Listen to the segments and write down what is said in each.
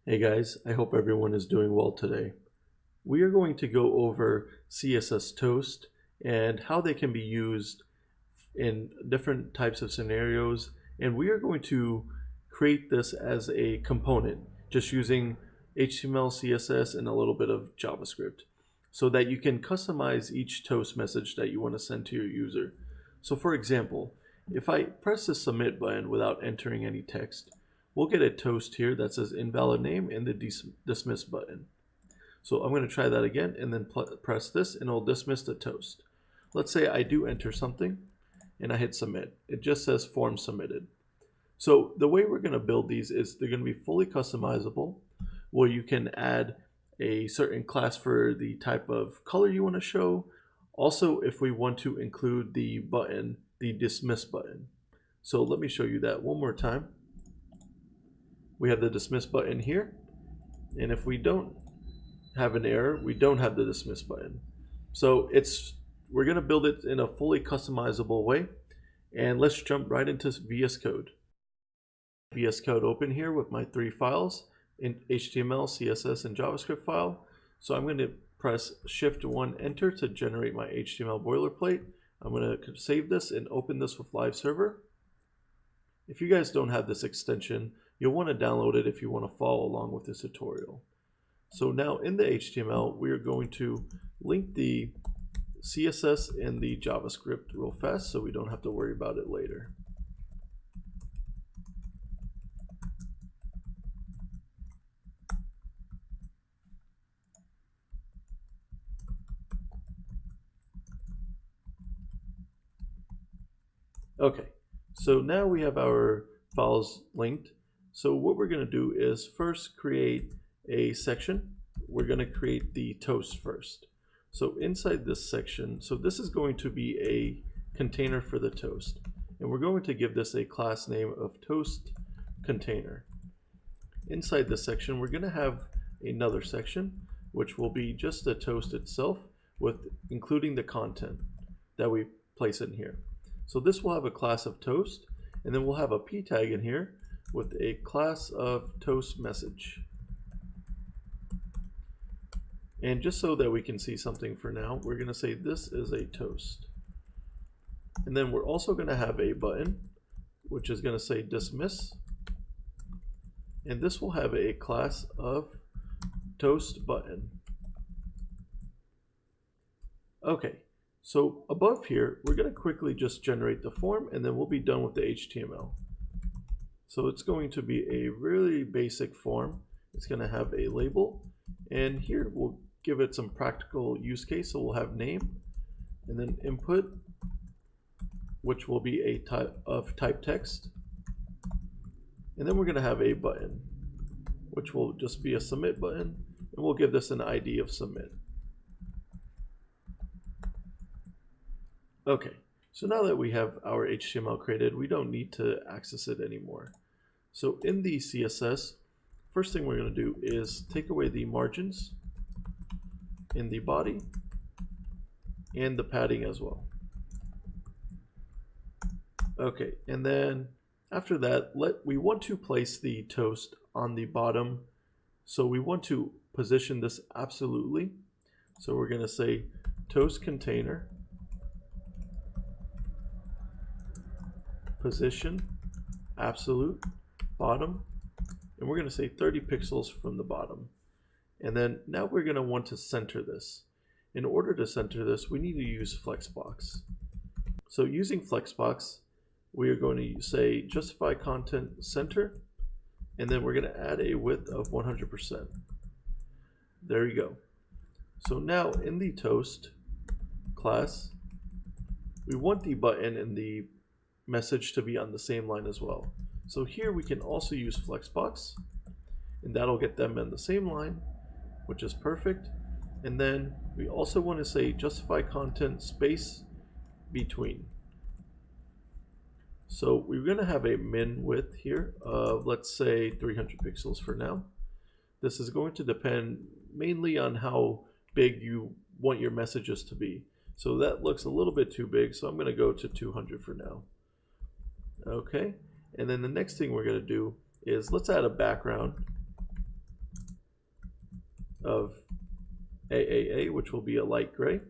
Hey guys, I hope everyone is doing well today. We are going to go over CSS Toast and how they can be used in different types of scenarios, and we are going to create this as a component just using HTML, CSS, and a little bit of JavaScript so that you can customize each toast message that you want to send to your user. So for example, if I press the submit button without entering any text, we'll get a toast here that says invalid name and the dismiss button. So I'm going to try that again and then press this and it'll dismiss the toast. Let's say I do enter something and I hit submit. It just says form submitted. So the way we're going to build these is they're going to be fully customizable, where you can add a certain class for the type of color you want to show. Also, if we want to include the button, the dismiss button. So let me show you that one more time. We have the dismiss button here, and if we don't have an error, we don't have the dismiss button. So we're going to build it in a fully customizable way, and let's jump right into VS Code. VS Code open here with my three files in HTML, CSS, and JavaScript file. So I'm going to press Shift 1 Enter to generate my HTML boilerplate. I'm going to save this and open this with Live Server. If you guys don't have this extension, you'll want to download it if you want to follow along with this tutorial. So now in the HTML, we are going to link the CSS and the JavaScript real fast so we don't have to worry about it later. Okay, so now we have our files linked. So what we're going to do is first create a section. We're going to create the toast first. So inside this section, so this is going to be a container for the toast. And we're going to give this a class name of toast container. Inside this section, we're going to have another section, which will be just the toast itself, with including the content that we place in here. So this will have a class of toast, and then we'll have a p tag in here with a class of toast message. And just so that we can see something for now, we're going to say this is a toast. And then we're also going to have a button, which is going to say dismiss. And this will have a class of toast button. Okay, so above here, we're going to quickly just generate the form, and then we'll be done with the HTML. So it's going to be a really basic form. It's going to have a label, and here we'll give it some practical use case. So we'll have name, and then input, which will be a type of type text. And then we're going to have a button, which will just be a submit button, and we'll give this an ID of submit. Okay, so now that we have our HTML created, we don't need to access it anymore. So in the CSS, first thing we're going to do is take away the margins in the body and the padding as well. Okay, and then after that, we want to place the toast on the bottom. So we want to position this absolutely. So we're going to say toast container position absolute bottom, and we're going to say 30 pixels from the bottom. And then now we're going to want to center this. In order to center this, we need to use flexbox. So using flexbox, we are going to say justify content center, and then we're going to add a width of 100%. There you go. So now in the toast class, we want the button and the message to be on the same line as well. So here we can also use flexbox, and that'll get them in the same line, which is perfect. And then we also want to say justify content space between. So we're going to have a min width here of, let's say, 300 pixels for now. This is going to depend mainly on how big you want your messages to be. So that looks a little bit too big, so I'm going to go to 200 for now. Okay, and then the next thing we're going to do is let's add a background. of AAA, which will be a light gray.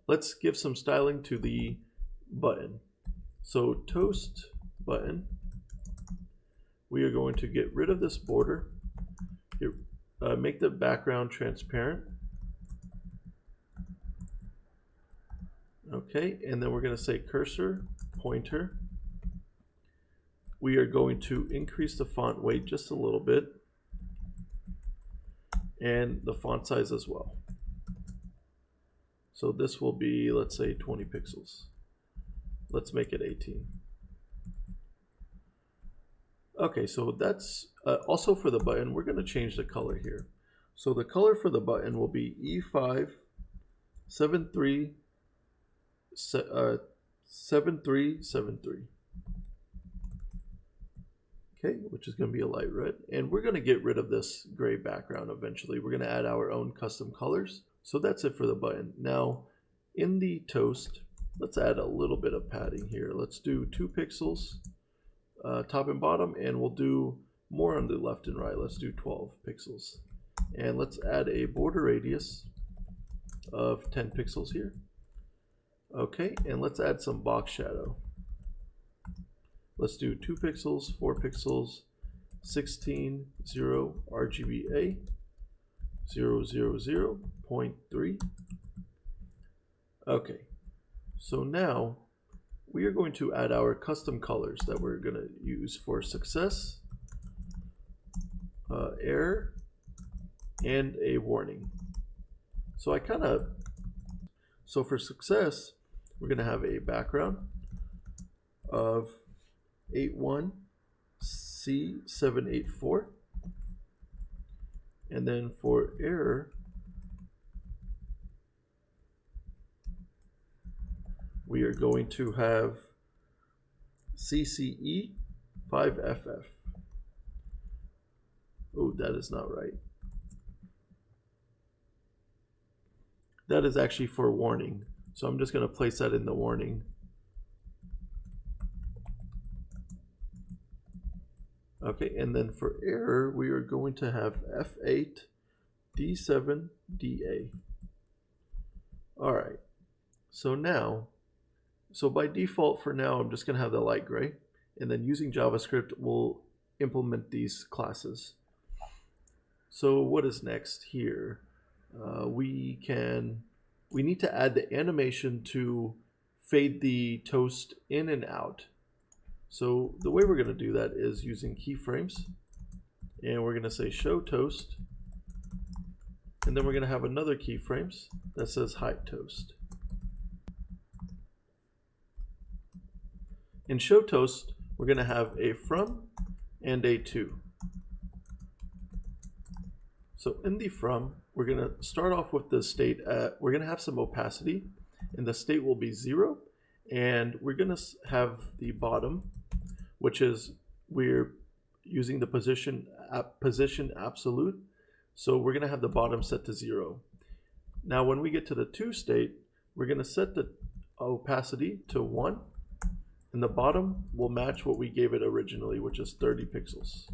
Let's give some styling to the button. So toast button, we are going to get rid of this border, make the background transparent. Okay, and then we're going to say cursor pointer. We are going to increase the font weight just a little bit and the font size as well. So this will be, let's say, 20 pixels. Let's make it 18. Okay, so that's also for the button, we're going to change the color here. So the color for the button will be E5 7373. Okay, which is going to be a light red. And we're going to get rid of this gray background eventually. We're going to add our own custom colors. So that's it for the button. Now, in the toast, let's add a little bit of padding here. Let's do 2 pixels. Top and bottom, and we'll do more on the left and right. Let's do 12 pixels, and let's add a border radius of 10 pixels here. Okay, and let's add some box shadow. Let's do 2 pixels, 4 pixels, 16, 0, RGBA, 000.3. Okay, so now we are going to add our custom colors that we're going to use for success, error, and a warning. So for success, we're going to have a background of 81C784, and then for error, we are going to have CCE 5FF. Oh, that is not right. That is actually for warning. So I'm just going to place that in the warning. Okay, and then for error, we are going to have F8 D7DA. All right. So by default for now, I'm just going to have the light gray, and then using JavaScript, we'll implement these classes. So what is next here? We need to add the animation to fade the toast in and out. So the way we're going to do that is using keyframes, and we're going to say show toast, and then we're going to have another keyframes that says hide toast. In show toast, we're going to have a from and a to. So in the from, we're going to start off with the state. We're going to have some opacity, and the state will be 0. And we're going to have the bottom, which is we're using the position absolute. So we're going to have the bottom set to 0. Now when we get to the to state, we're going to set the opacity to 1. And the bottom will match what we gave it originally, which is 30 pixels.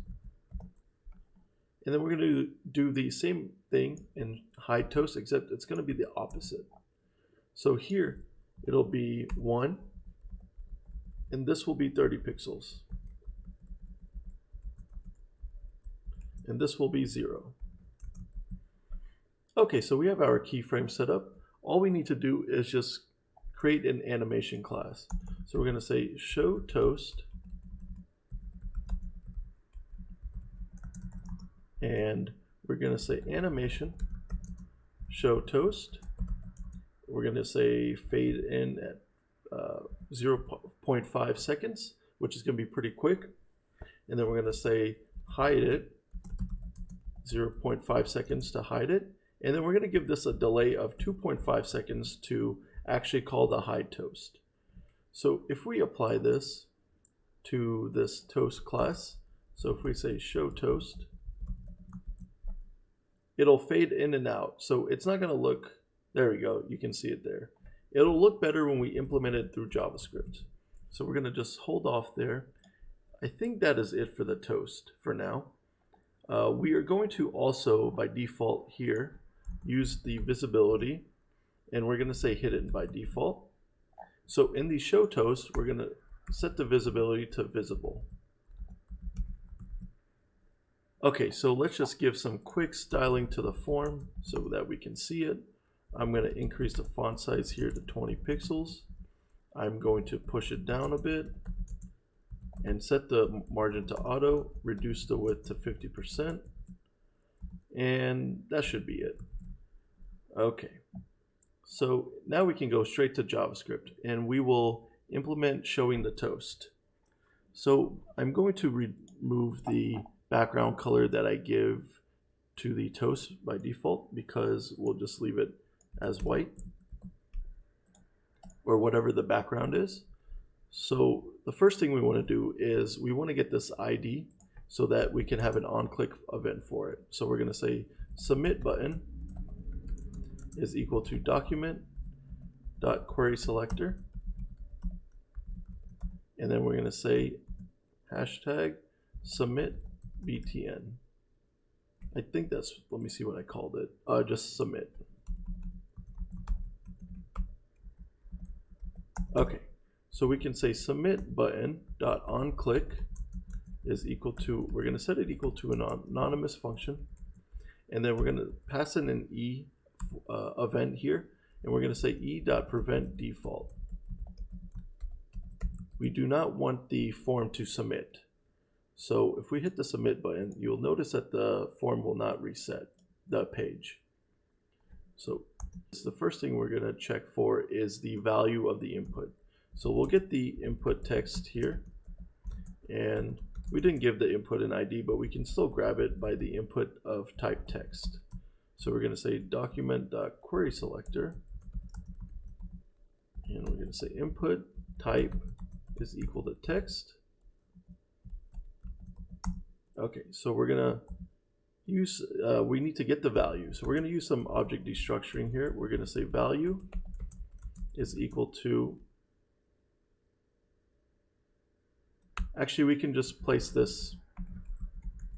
And then we're going to do the same thing in hide toast, except it's going to be the opposite. So here it'll be 1, and this will be 30 pixels. And this will be 0. Okay, so we have our keyframe set up. All we need to do is just create an animation class. So we're going to say show toast, and we're going to say animation show toast. We're going to say fade in at 0.5 seconds, which is going to be pretty quick. And then we're going to say hide it, 0.5 seconds to hide it. And then we're going to give this a delay of 2.5 seconds to actually call the hide toast. So if we apply this to this toast class, so if we say show toast, it'll fade in and out. So it's not going to look, there we go, you can see it there. It'll look better when we implement it through JavaScript. So we're going to just hold off there. I think that is it for the toast for now. We are going to also, by default here, use the visibility, and we're going to say hidden by default. So in the show toast, we're going to set the visibility to visible. Okay, so let's just give some quick styling to the form so that we can see it. I'm going to increase the font size here to 20 pixels. I'm going to push it down a bit and set the margin to auto, reduce the width to 50%, and that should be it. Okay, so now we can go straight to JavaScript and we will implement showing the toast. So I'm going to remove the background color that I give to the toast by default, because we'll just leave it as white or whatever the background is. So the first thing we want to do is we want to get this ID so that we can have an on-click event for it. So we're going to say submit button is equal to document.querySelector, and then we're going to say hashtag submit btn. I think that's, let me see what I called it, just submit. Okay, so we can say submit button dot on click is equal to, we're going to set it equal to an anonymous function, and then we're going to pass in an e event here, and we're going to say e.prevent default. We do not want the form to submit. So if we hit the submit button, you'll notice that the form will not reset the page. So the first thing we're going to check for is the value of the input. So we'll get the input text here, and we didn't give the input an ID, but we can still grab it by the input of type text. So we're going to say document.querySelector, and we're going to say input type is equal to text. Okay, so we're going to use, we need to get the value. So we're going to use some object destructuring here. We're going to say value is equal to, actually we can just place this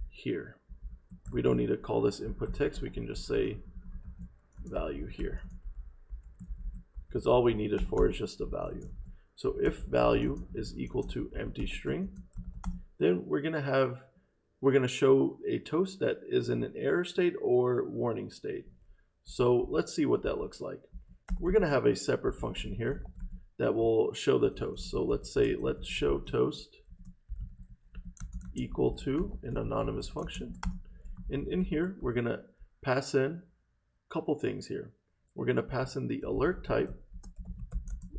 here. We don't need to call this input text. We can just say value here, because all we need it for is just a value. So if value is equal to empty string, then we're going to show a toast that is in an error state or warning state. So let's see what that looks like. We're going to have a separate function here that will show the toast. So let's say let's show toast equal to an anonymous function. And in here, we're going to pass in a couple things here. We're going to pass in the alert type.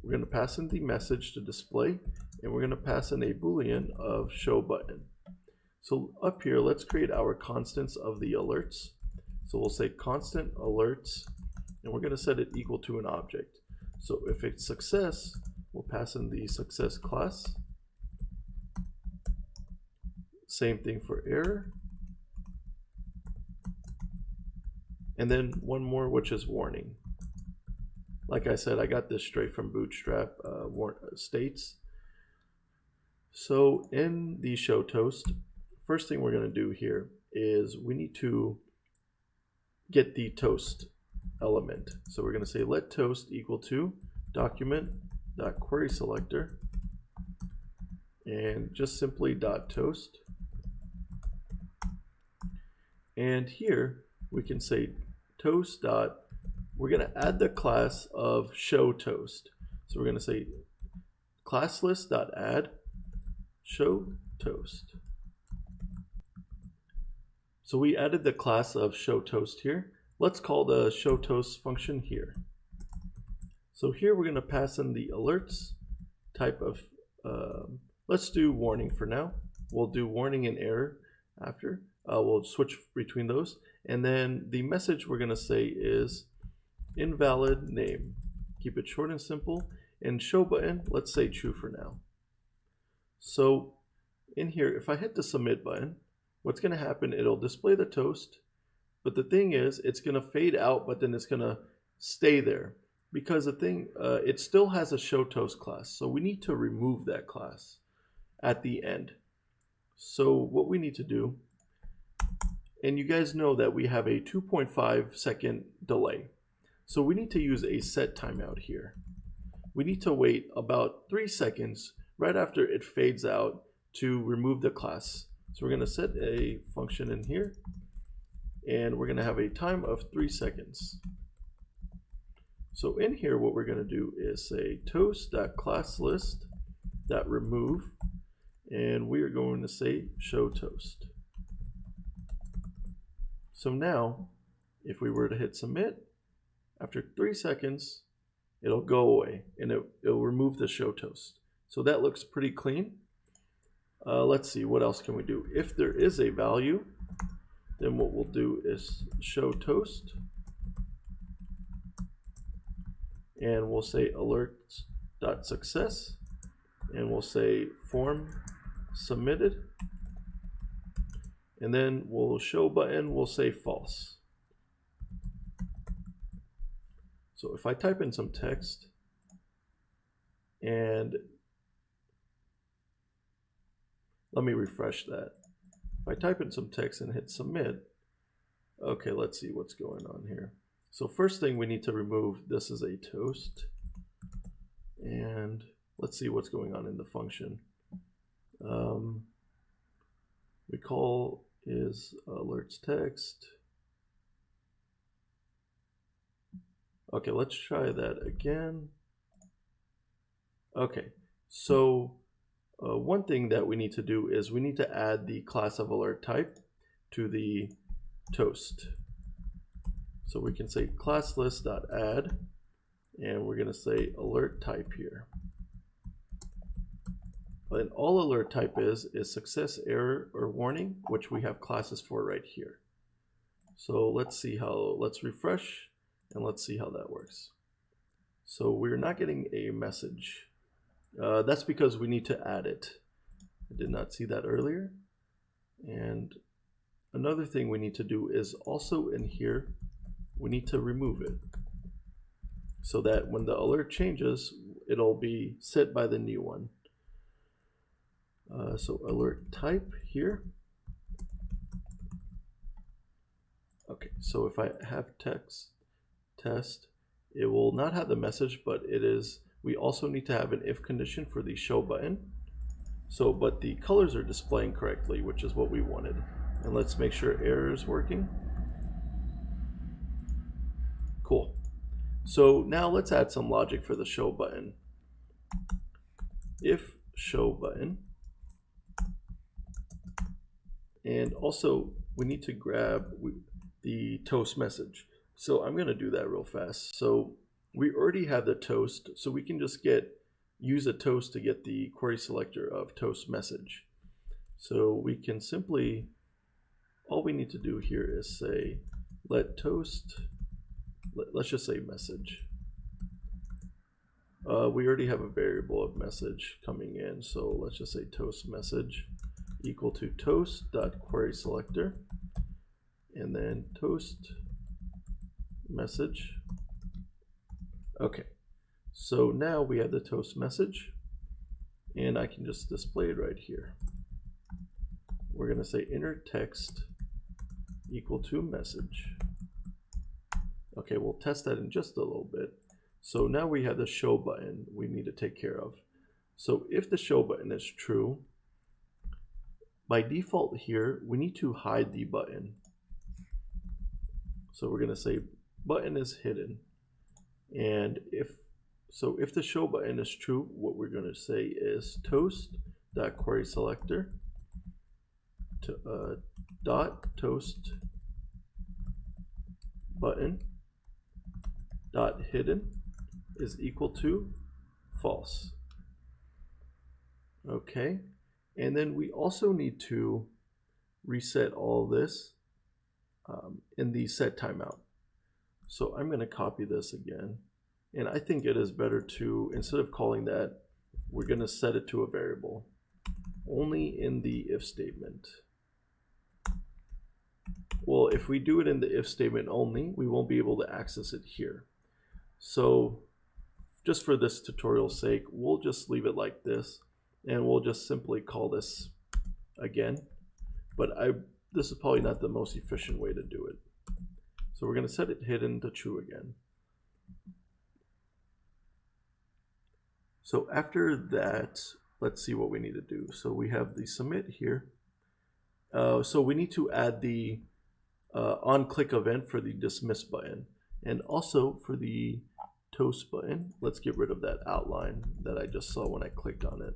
We're going to pass in the message to display, and we're going to pass in a Boolean of show button. So up here, let's create our constants of the alerts. So we'll say constant alerts, and we're going to set it equal to an object. So if it's success, we'll pass in the success class. Same thing for error. And then one more, which is warning. Like I said, I got this straight from Bootstrap states. So in the show toast, first thing we're going to do here is we need to get the toast element. So we're going to say let toast equal to document.querySelector, and just simply .toast. And here we can say toast dot, we're going to add the class of show toast. So we're going to say class list dot add show toast. So we added the class of show toast here. Let's call the show toast function here. So here we're going to pass in the alerts type of, let's do warning for now. We'll do warning and error after. We'll switch between those. And then the message we're going to say is invalid name. Keep it short and simple. And show button, let's say true for now. So in here, if I hit the submit button, what's going to happen, it'll display the toast. But the thing is, it's going to fade out, but then it's going to stay there. Because the thing, it still has a show toast class. So we need to remove that class at the end. So what we need to do, And you guys know that we have a 2.5 second delay. So we need to use a set timeout here. We need to wait about 3 seconds right after it fades out to remove the class. So we're going to set a function in here, and we're going to have a time of 3 seconds. So in here, what we're going to do is say toast.classList.remove, and we are going to say show toast. So now, if we were to hit submit, after 3 seconds, it'll go away and it'll remove the show toast. So that looks pretty clean. Let's see, what else can we do? If there is a value, then what we'll do is show toast, and we'll say alerts.success, and we'll say form submitted, and then we'll show button, we'll say false. So if I type in some text and let me refresh that. If I type in some text and hit submit, okay, let's see what's going on here. So first thing we need to remove, this is a toast, and let's see what's going on in the function. We call is alerts text. Okay, let's try that again. Okay, so one thing that we need to do is we need to add the class of alert type to the toast. So we can say class list.add, and we're going to say alert type here. And all alert type is success, error, or warning, which we have classes for right here. So let's see how, let's refresh, and let's see how that works. So we're not getting a message. That's because we need to add it. I did not see that earlier. And another thing we need to do is also in here, we need to remove it so that when the alert changes, it'll be set by the new one. So alert type here. Okay, so if I have text test, it will not have the message, but it is, we also need to have an if condition for the show button. So, but the colors are displaying correctly, which is what we wanted. And let's make sure error is working. Cool. So now let's add some logic for the show button. If show button, and also we need to grab the toast message. So I'm going to do that real fast. So we already have the toast, so we can just use a toast to get the query selector of toast message. So we can simply, all we need to do here is say let toast, let's just say message. We already have a variable of message coming in, so let's just say toast message equal to toast.querySelector, and then toast message. Okay, so now we have the toast message, and I can just display it right here. We're going to say inner text equal to message. Okay, we'll test that in just a little bit. So now we have the show button we need to take care of. So if the show button is true, by default here, we need to hide the button. So we're going to say button is hidden. And if the show button is true, what we're going to say is toast.querySelector dot toast button dot hidden is equal to false. Okay, and then we also need to reset all this in the set timeout. So I'm going to copy this again, and I think it is better to, instead of calling that, we're going to set it to a variable only in the if statement. Well, if we do it in the if statement only, we won't be able to access it here. So just for this tutorial's sake, we'll just leave it like this, and we'll just simply call this again. But this is probably not the most efficient way to do it. So we're going to set it hidden to true again. So after that, let's see what we need to do. So we have the submit here. So we need to add the on-click event for the dismiss button, and also for the toast button. Let's get rid of that outline that I just saw when I clicked on it.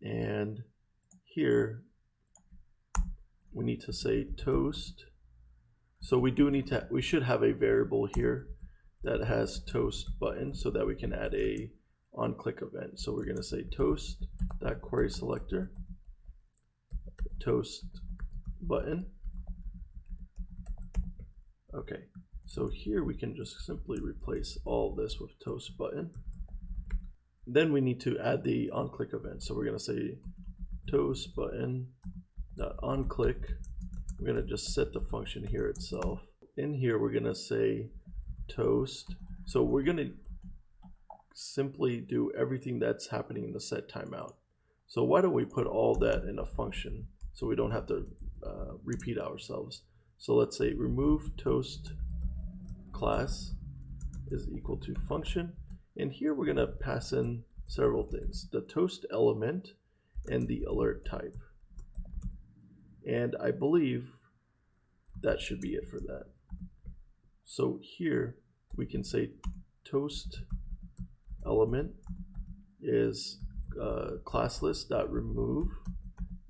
And here we need to say toast. So we should have a variable here that has toast button so that we can add a on-click event. So we're going to say toast.query selector toast button. Okay, so here we can just simply replace all this with toast button. Then we need to add the on-click event. So we're going to say toast button on click. We're going to just set the function here itself. In here we're going to say toast. So we're going to simply do everything that's happening in the set timeout. So why don't we put all that in a function so we don't have to repeat ourselves. So let's say remove toast class is equal to function, and here we're going to pass in several things: the toast element and the alert type. And I believe that should be it for that. So here we can say toast element is classlist.remove,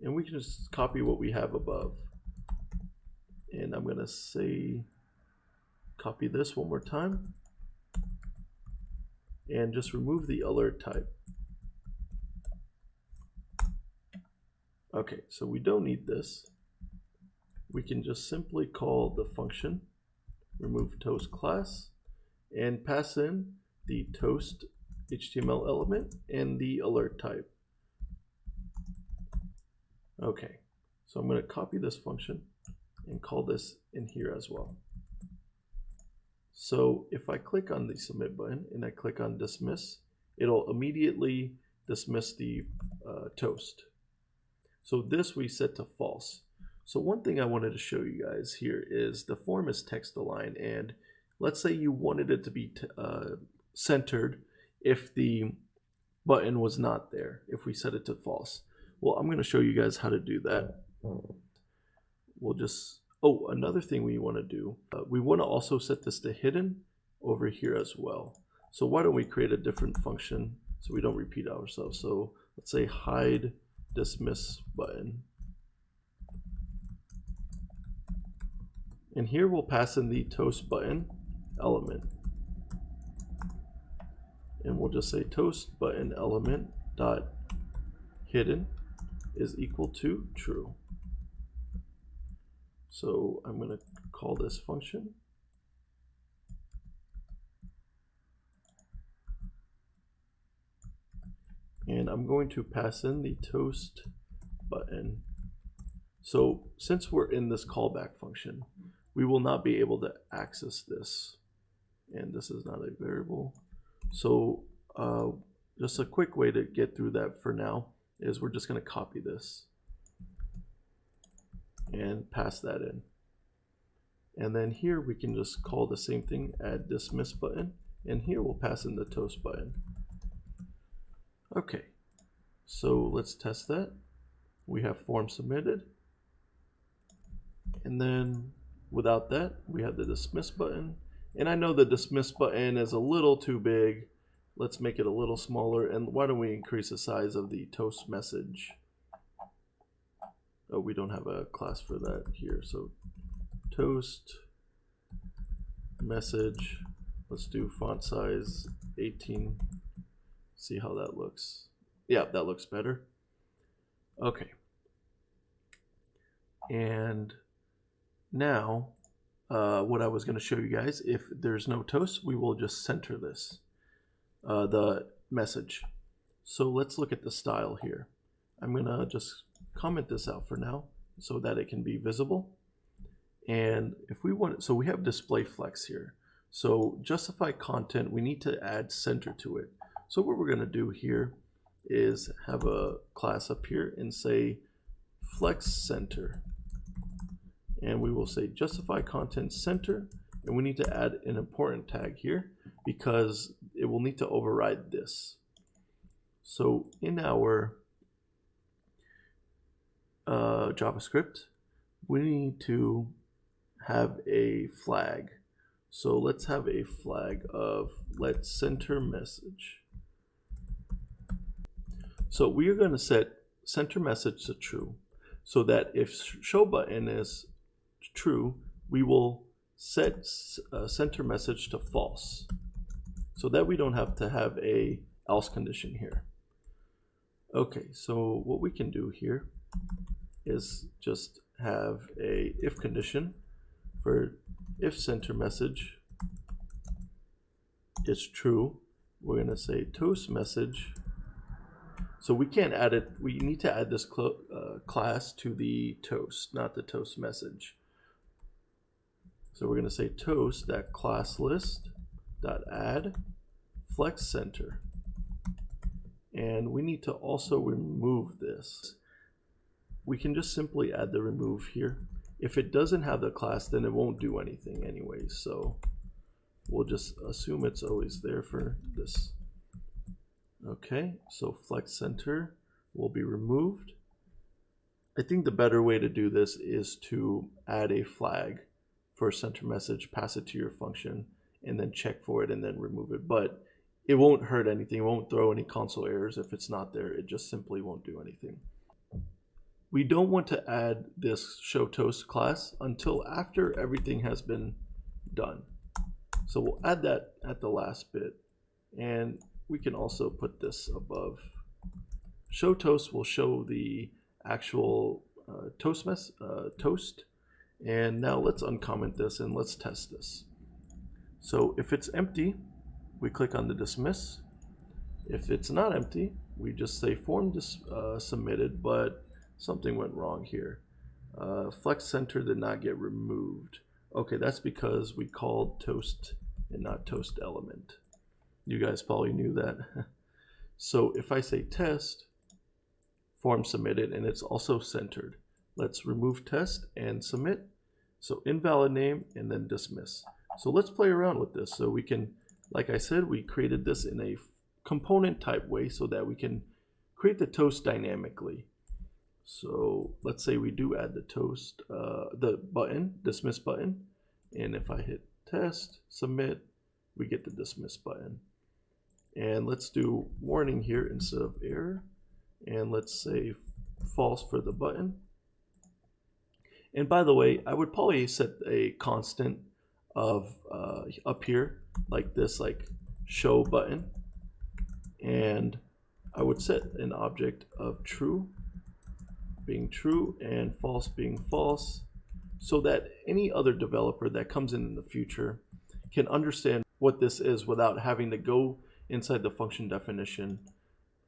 and we can just copy what we have above. And I'm going to say copy this one more time and just remove the alert type. Okay, so we don't need this. We can just simply call the function remove toast class and pass in the toast HTML element and the alert type. Okay, so I'm going to copy this function and call this in here as well. So if I click on the submit button and I click on dismiss, it'll immediately dismiss the toast. So this we set to false. So one thing I wanted to show you guys here is the form is text aligned, and let's say you wanted it to be centered if the button was not there, if we set it to false. Well, I'm going to show you guys how to do that. We'll just, another thing we want to do, we want to also set this to hidden over here as well. So why don't we create a different function so we don't repeat ourselves. So let's say hide dismiss button. And here we'll pass in the toast button element. And we'll just say toast button element dot hidden is equal to true. So I'm going to call this function. And I'm going to pass in the toast button. So since we're in this callback function, we will not be able to access this. And this is not a variable. So just a quick way to get through that for now is we're just going to copy this and pass that in. And then here we can just call the same thing, add dismiss button, and here we'll pass in the toast button. Okay, so let's test that. We have form submitted, and then without that we have the dismiss button, and I know the dismiss button is a little too big. Let's make it a little smaller, and why don't we increase the size of the toast message? Oh, we don't have a class for that here, so toast message, let's do font size 18, see how that looks. Yeah, that looks better. Okay, and now what I was going to show you guys, if there's no toast, we will just center this the message. So let's look at the style here. I'm going to just comment this out for now so that it can be visible. And if we want, so we have display flex here. So justify content, we need to add center to it. So what we're going to do here is have a class up here and say flex center. and we will say justify content center, and we need to add an important tag here because it will need to override this. So in our JavaScript, we need to have a flag. So let's have a flag of let center message. So we are going to set center message to true, so that if show button is true, we will set center message to false, so that we don't have to have a else condition here. Okay, so what we can do here is just have a if condition for if center message is true. We're going to say toast message. So we can't add it, we need to add this class to the toast, not the toast message. So we're going to say toast that class list dot add flex center, and we need to also remove this. We can just simply add the remove here. If it doesn't have the class, then it won't do anything anyways, so we'll just assume it's always there for this. Okay, so flex center will be removed. I think the better way to do this is to add a flag for center message, pass it to your function, and then check for it and then remove it. But it won't hurt anything, it won't throw any console errors if it's not there, it just simply won't do anything. We don't want to add this show toast class until after everything has been done. So we'll add that at the last bit, and we can also put this above. Show toast will show the actual toast, and now let's uncomment this and let's test this. So if it's empty, we click on the dismiss. If it's not empty, we just say form submitted, but something went wrong here. Flex center did not get removed. Okay, that's because we called toast and not toast element. You guys probably knew that. So if I say test, form submitted, and it's also centered. Let's remove test and submit. So invalid name and then dismiss. So let's play around with this. So we can, like I said, we created this in a component type way so that we can create the toast dynamically. So let's say we do add the toast, the button, dismiss button. And if I hit test, submit, we get the dismiss button. And let's do warning here instead of error. And let's say false for the button. And by the way, I would probably set a constant of up here, like this, like show button. And I would set an object of true being true and false being false, so that any other developer that comes in the future can understand what this is without having to go inside the function definition.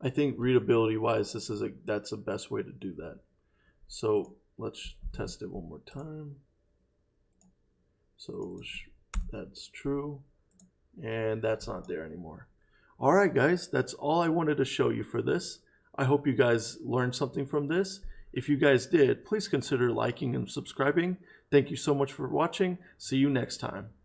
I think readability wise, that's the best way to do that. So let's test it one more time. So that's true, and that's not there anymore. All right, guys, that's all I wanted to show you for this. I hope you guys learned something from this. If you guys did, please consider liking and subscribing. Thank you so much for watching. See you next time.